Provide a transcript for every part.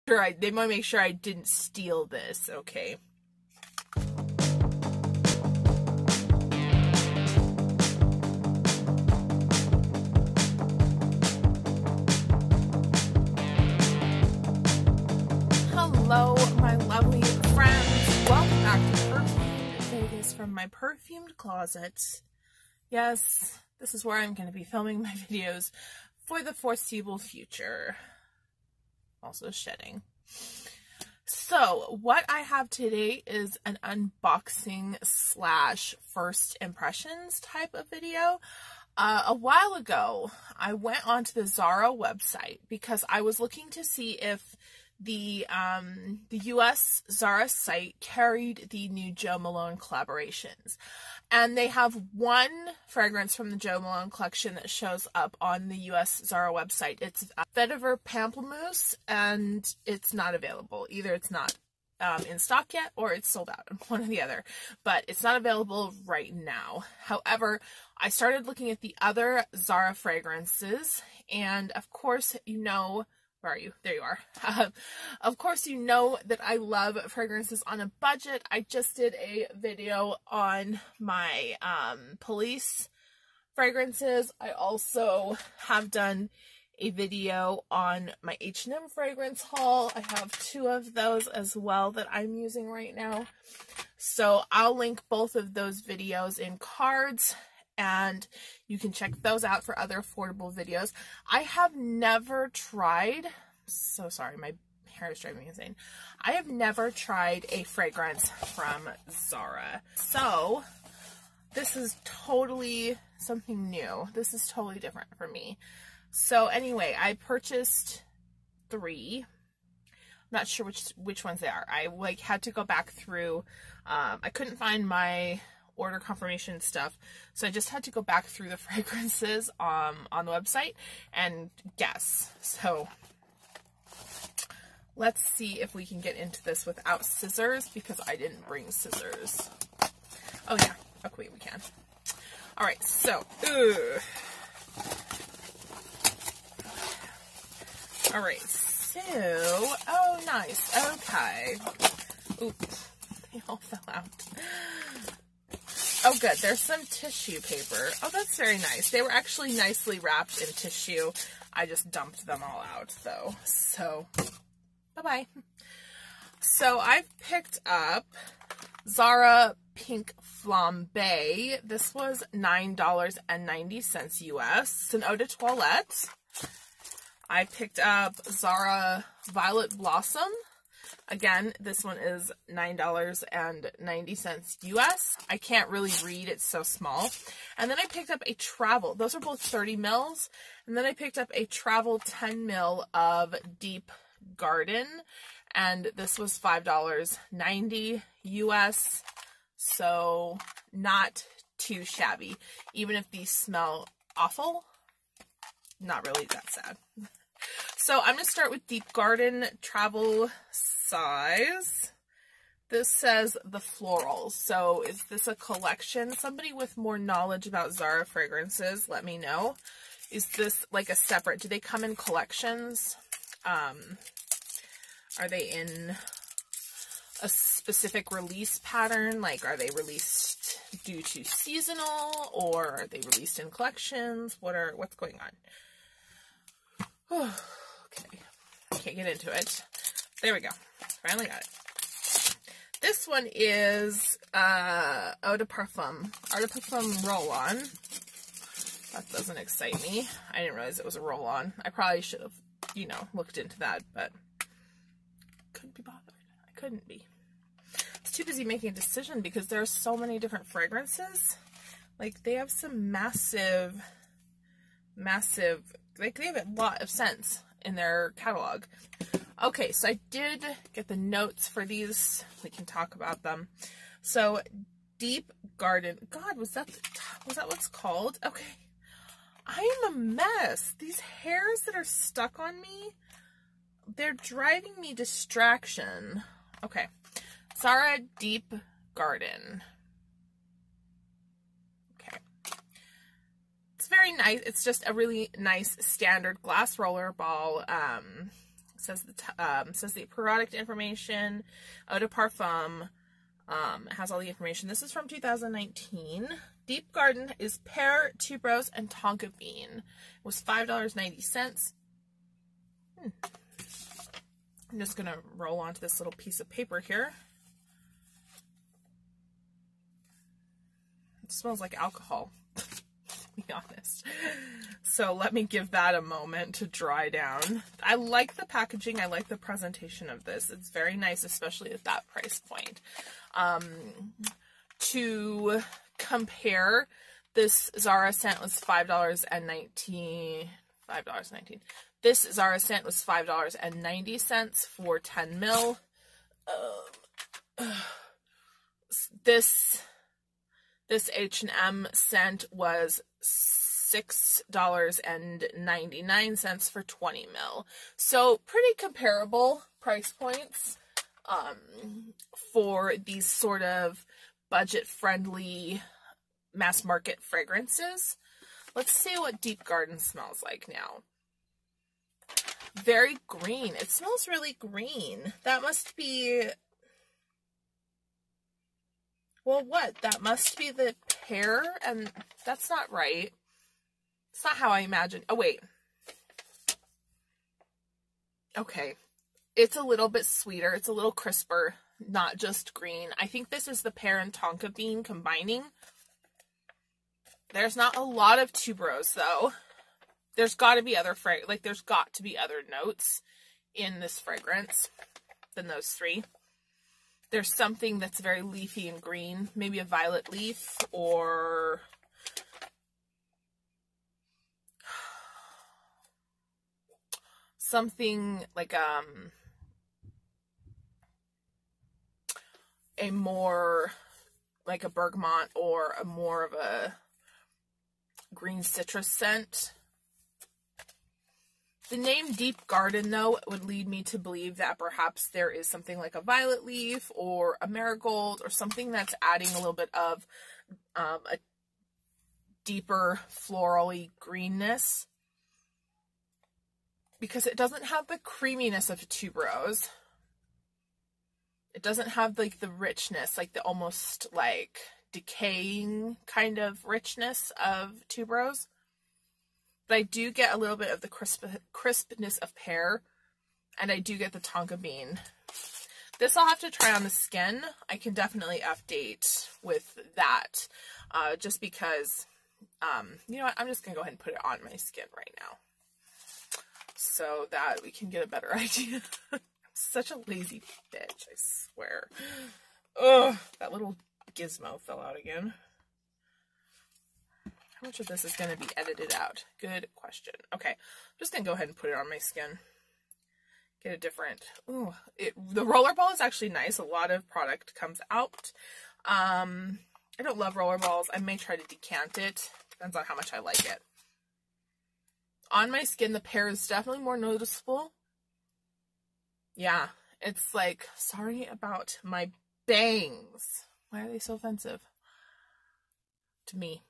They want to make sure I didn't steal this, okay? Hello, my lovely friends. Welcome back to Perfumed Vegas from my perfumed closet. Yes, this is where I'm going to be filming my videos for the foreseeable future. Also shedding. So what I have today is an unboxing slash first impressions type of video. A while ago, I went onto the ZARA website because I was looking to see if the US ZARA site carried the new Jo Malone collaborations. And they have one fragrance from the Jo Malone collection that shows up on the US ZARA website. It's Vetiver Pamplemousse, and it's not available. Either it's not in stock yet, or it's sold out, one or the other. But it's not available right now. However, I started looking at the other ZARA fragrances, and of course, you know, where are you? There you are. Of course, you know that I love fragrances on a budget. I just did a video on my police fragrances. I also have done a video on my H&M fragrance haul. I have two of those as well that I'm using right now. So I'll link both of those videos in cards, and you can check those out for other affordable videos. I have never tried, so sorry, my hair is driving me insane. I have never tried a fragrance from ZARA. So this is totally something new. This is totally different for me. So anyway, I purchased 3. I'm not sure which ones they are. I had to go back through. I couldn't find my order confirmation stuff, so I just had to go back through the fragrances on the website and guess. So let's see if we can get into this without scissors, because I didn't bring scissors. Oh yeah, okay, wait, we can. All right, so all right, so oh nice, okay. Oops, they all fell out. Oh, good. There's some tissue paper. Oh, that's very nice. They were actually nicely wrapped in tissue. I just dumped them all out, though. So, bye-bye. So, I've picked up ZARA Pink Flambe. This was $9.90 US. It's an Eau De Toilette. I picked up ZARA Violet Blossom. Again, this one is $9.90 US. I can't really read, it's so small. And then I picked up a travel. Those are both 30 mils. And then I picked up a travel 10 mil of Deep Garden. And this was $5.90 US. So not too shabby. Even if these smell awful, not really that sad. So I'm going to start with Deep Garden Travel size. This says the florals. So is this a collection? Somebody with more knowledge about ZARA fragrances, let me know. Is this like a separate, do they come in collections? Are they in a specific release pattern? Like, are they released due to seasonal, or are they released in collections? What's going on? Okay, can't get into it. There we go. Finally got it. This one is Eau de Parfum. Eau de Parfum roll-on. That doesn't excite me. I didn't realize it was a roll-on. I probably should have, you know, looked into that, but couldn't be bothered. I couldn't be. I was too busy making a decision because there are so many different fragrances. Like, they have some massive, like, they have a lot of scents in their catalog. Okay, so I did get the notes for these. We can talk about them. So, Deep Garden. God, was that what it's called? Okay. I am a mess. These hairs that are stuck on me, they're driving me distraction. Okay. ZARA Deep Garden. Okay. It's very nice. It's just a really nice standard glass roller ball says the product information, Eau de Parfum. It has all the information. This is from 2019. Deep Garden is pear, tuberose, and tonka bean. It was $5.90. I'm just going to roll onto this little piece of paper here. It smells like alcohol, to be honest. So let me give that a moment to dry down. I like the packaging. I like the presentation of this. It's very nice, especially at that price point. To compare, this ZARA scent was $5.19. This ZARA scent was $5.90 for 10 mil. This H&M scent was $6.99 for 20 mil. So pretty comparable price points for these sort of budget-friendly mass market fragrances. Let's see what Deep Garden smells like now. Very green. It smells really green. That must be... Well, what? That must be the pear, and that's not right. It's not how I imagine. Oh, wait. Okay. It's a little bit sweeter. It's a little crisper, not just green. I think this is the pear and tonka bean combining. There's not a lot of tuberose, though. There's got to be other there's got to be other notes in this fragrance than those three. There's something that's very leafy and green, maybe a violet leaf, or something like a more like a bergamot, or a more of a green citrus scent. The name Deep Garden, though, would lead me to believe that perhaps there is something like a violet leaf or a marigold, or something that's adding a little bit of a deeper floral-y greenness, because it doesn't have the creaminess of tuberose. It doesn't have like the richness, like the almost like decaying kind of richness of tuberose. But I do get a little bit of the crispness of pear, and I do get the tonka bean. This I'll have to try on the skin. I can definitely update with that, just because, you know what, I'm just going to go ahead and put it on my skin right now, so that we can get a better idea. I'm such a lazy bitch, I swear. Ugh, that little gizmo fell out again. How much of this is going to be edited out? Good question. Okay, I'm just going to go ahead and put it on my skin. Get a different... Ooh, the rollerball is actually nice. A lot of product comes out. I don't love rollerballs. I may try to decant it. Depends on how much I like it. On my skin, the pear is definitely more noticeable. Yeah, it's like, sorry about my bangs. Why are they so offensive to me?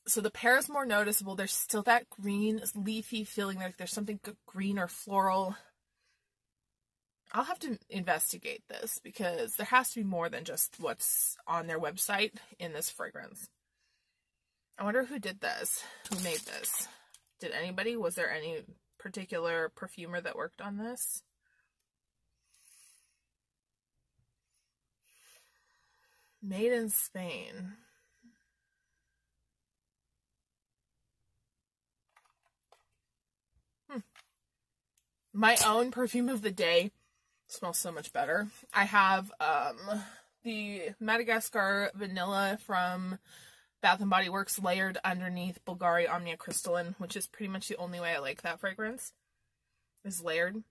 So the pear is more noticeable. There's still that green, leafy feeling, like there's something green or floral. I'll have to investigate this, because there has to be more than just what's on their website in this fragrance. I wonder who did this, who made this. Did anybody? Was there any particular perfumer that worked on this? Made in Spain. My own perfume of the day smells so much better. I have the Madagascar Vanilla from Bath & Body Works layered underneath Bulgari Omnia Crystalline, which is pretty much the only way I like that fragrance, is layered.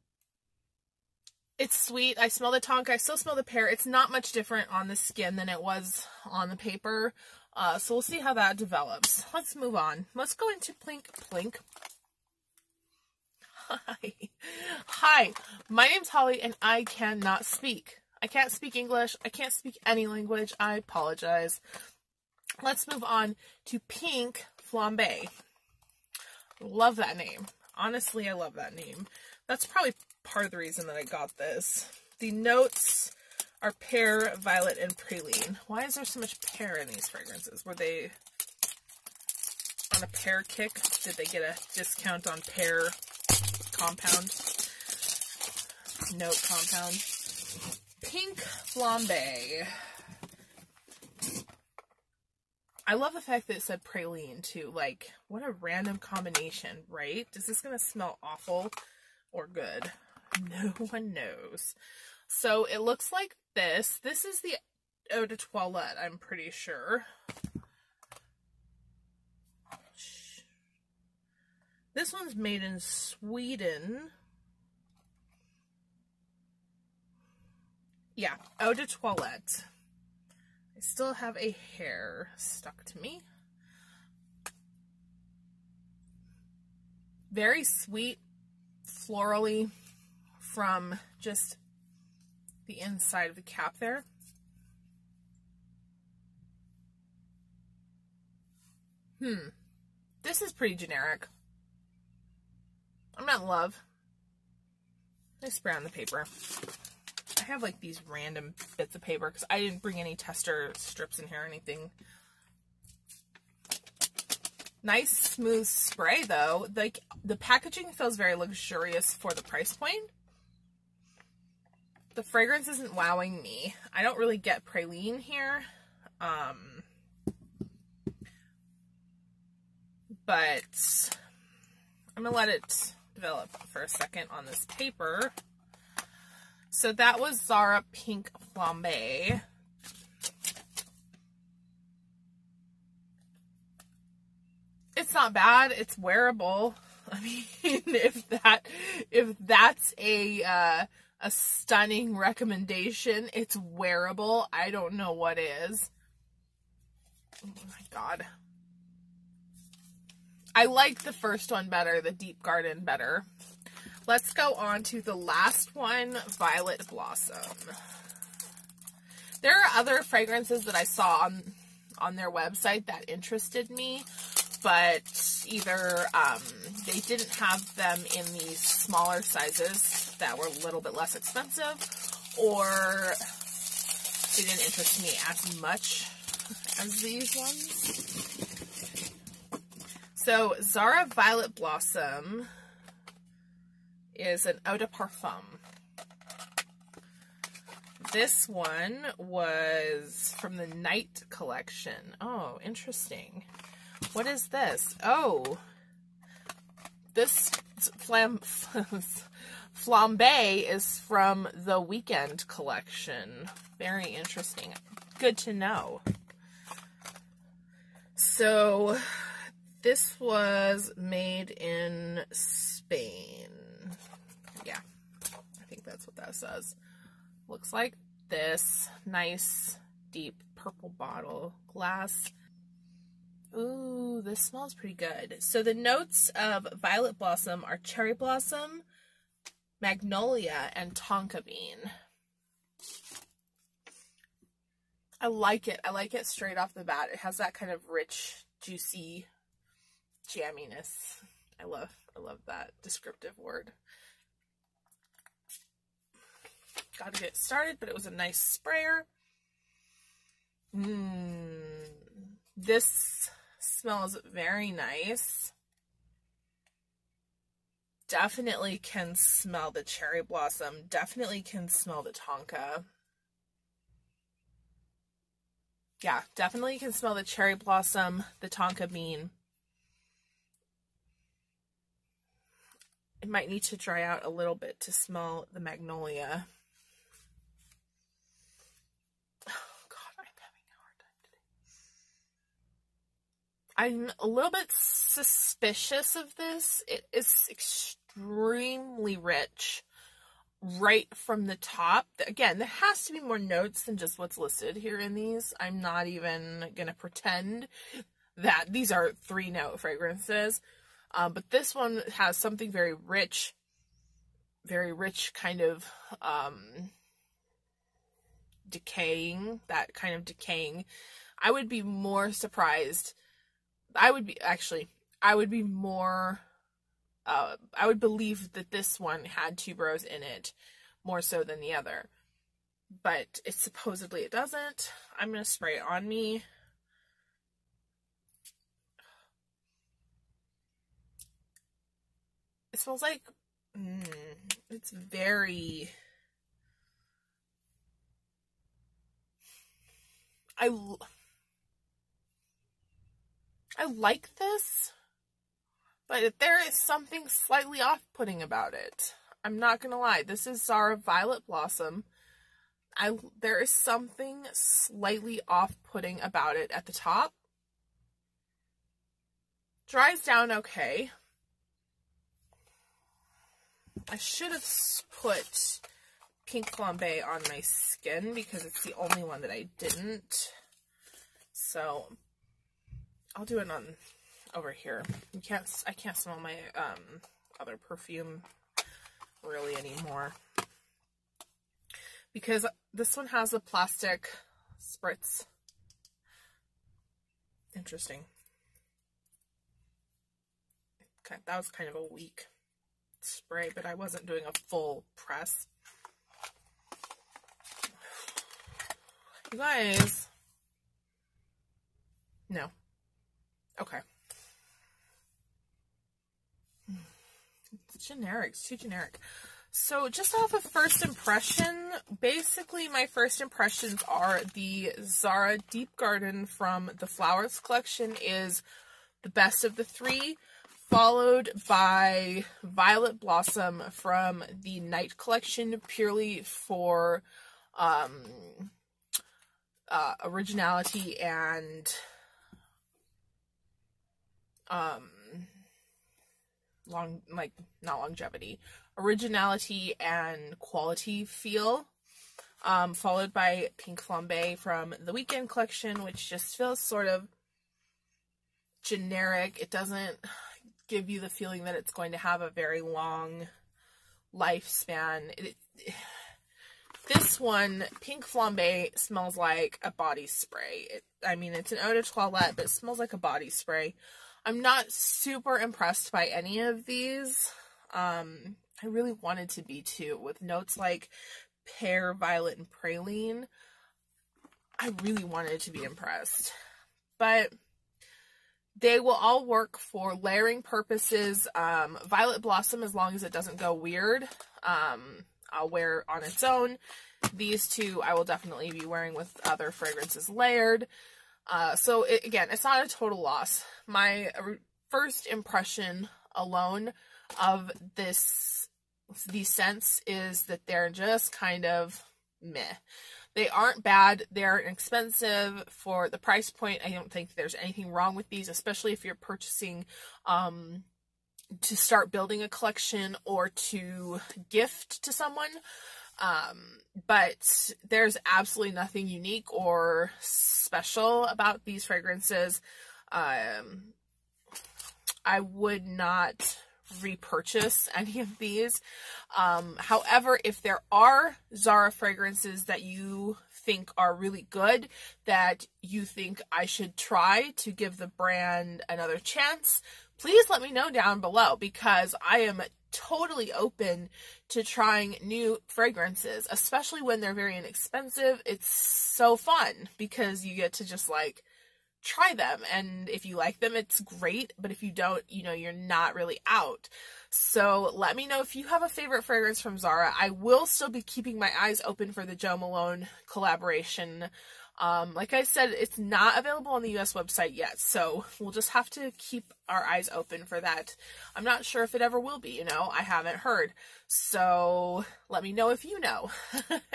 It's sweet. I smell the tonka. I still smell the pear. It's not much different on the skin than it was on the paper. So we'll see how that develops. Let's move on. Let's go into Plink. Hi, my name's Holly, and I cannot speak. I can't speak English. I can't speak any language. I apologize. Let's move on to Pink Flambe. Love that name. Honestly, I love that name. That's probably part of the reason that I got this. The notes are pear, violet, and praline. Why is there so much pear in these fragrances? Were they on a pear kick? Did they get a discount on pear compound? Note compound. Pink Flambe. I love the fact that it said praline too. Like, what a random combination, right? Is this going to smell awful or good? No one knows. So it looks like this. This is the Eau De Toilette, I'm pretty sure. This one's made in Sweden. Yeah, Eau De Toilette. I still have a hair stuck to me. Very sweet, florally from just the inside of the cap there. This is pretty generic. I'm not in love. Nice spray on the paper. I have like these random bits of paper because I didn't bring any tester strips in here or anything. Nice smooth spray though. Like the packaging feels very luxurious for the price point. The fragrance isn't wowing me. I don't really get praline here. But I'm gonna let it develop for a second on this paper. So that was ZARA Pink Flambe. It's not bad. It's wearable. I mean, if that's a stunning recommendation, it's wearable. I don't know what is. Oh my God. I like the first one better, the Deep Garden better. Let's go on to the last one, Violet Blossom. There are other fragrances that I saw on their website that interested me, but either they didn't have them in these smaller sizes that were a little bit less expensive, or they didn't interest me as much as these ones. So ZARA Violet Blossom is an eau de parfum. This one was from the Night collection. Oh, interesting. What is this? Oh, this Flambe is from the Weekend collection. Very interesting. Good to know. So this was made in Spain. Yeah, I think that's what that says. Looks like this. Nice, deep purple bottle glass. Ooh, this smells pretty good. So the notes of Violet Blossom are cherry blossom, magnolia, and tonka bean. I like it. I like it straight off the bat. It has that kind of rich, juicy jamminess. I love that descriptive word. Got to get started, but it was a nice sprayer. This smells very nice. Definitely can smell the cherry blossom. Definitely can smell the tonka. Yeah, definitely can smell the cherry blossom, the tonka bean. It might need to dry out a little bit to smell the magnolia. Oh God, I'm having a hard time today. I'm a little bit suspicious of this. It is extremely rich right from the top. Again, there has to be more notes than just what's listed here in these. I'm not even going to pretend that these are 3-note fragrances. But this one has something very rich kind of decaying, that kind of decaying. I would be more surprised. I would be more I would believe that this one had tuberose in it more so than the other, but supposedly it doesn't. I'm going to spray it on me. It smells like, it's very, I like this, but there is something slightly off-putting about it. I'm not gonna lie. This is ZARA Violet Blossom. There is something slightly off-putting about it at the top. Dries down okay. I should have put Pink Flambe on my skin because it's the only one that I didn't. So I'll do it on over here. I can't smell my other perfume really anymore because this one has a plastic spritz. Interesting. Okay, that was kind of a weak spray, but I wasn't doing a full press. You guys, no. Okay. It's generic. It's too generic. So just off of first impression, basically my first impressions are the ZARA Deep Garden from the Flowers collection is the best of the three, followed by Violet Blossom from the Night collection, purely for originality and not longevity, originality and quality feel, followed by Pink Flambe from the Weekend collection, which just feels sort of generic. It doesn't give you the feeling that it's going to have a very long lifespan. This one, Pink Flambe, smells like a body spray. I mean, it's an Eau De Toilette, but it smells like a body spray. I'm not super impressed by any of these. I really wanted to be too, with notes like pear, violet, and praline. I really wanted to be impressed. But they will all work for layering purposes. Violet Blossom, as long as it doesn't go weird, I'll wear on its own. These two I will definitely be wearing with other fragrances layered. So again, it's not a total loss. My first impression alone of these scents is that they're just kind of meh. They aren't bad. They're expensive for the price point. I don't think there's anything wrong with these, especially if you're purchasing to start building a collection or to gift to someone. But there's absolutely nothing unique or special about these fragrances. I would not repurchase any of these. However, if there are ZARA fragrances that you think are really good, that you think I should try to give the brand another chance, please let me know down below, because I am totally open to trying new fragrances, especially when they're very inexpensive. It's so fun because you get to just like try them, and if you like them, it's great, but if you don't, you know, you're not really out. So let me know if you have a favorite fragrance from ZARA. I will still be keeping my eyes open for the Jo Malone collaboration. Like I said, it's not available on the US website yet, so we'll just have to keep our eyes open for that. I'm not sure if it ever will be, you know, I haven't heard. So let me know if you know.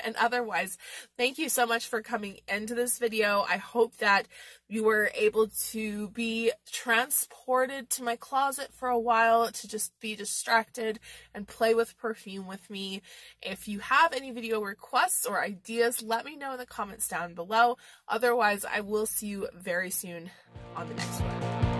And otherwise, thank you so much for coming into this video. I hope that you were able to be transported to my closet for a while to just be distracted and play with perfume with me. If you have any video requests or ideas, let me know in the comments down below. Otherwise, I will see you very soon on the next one.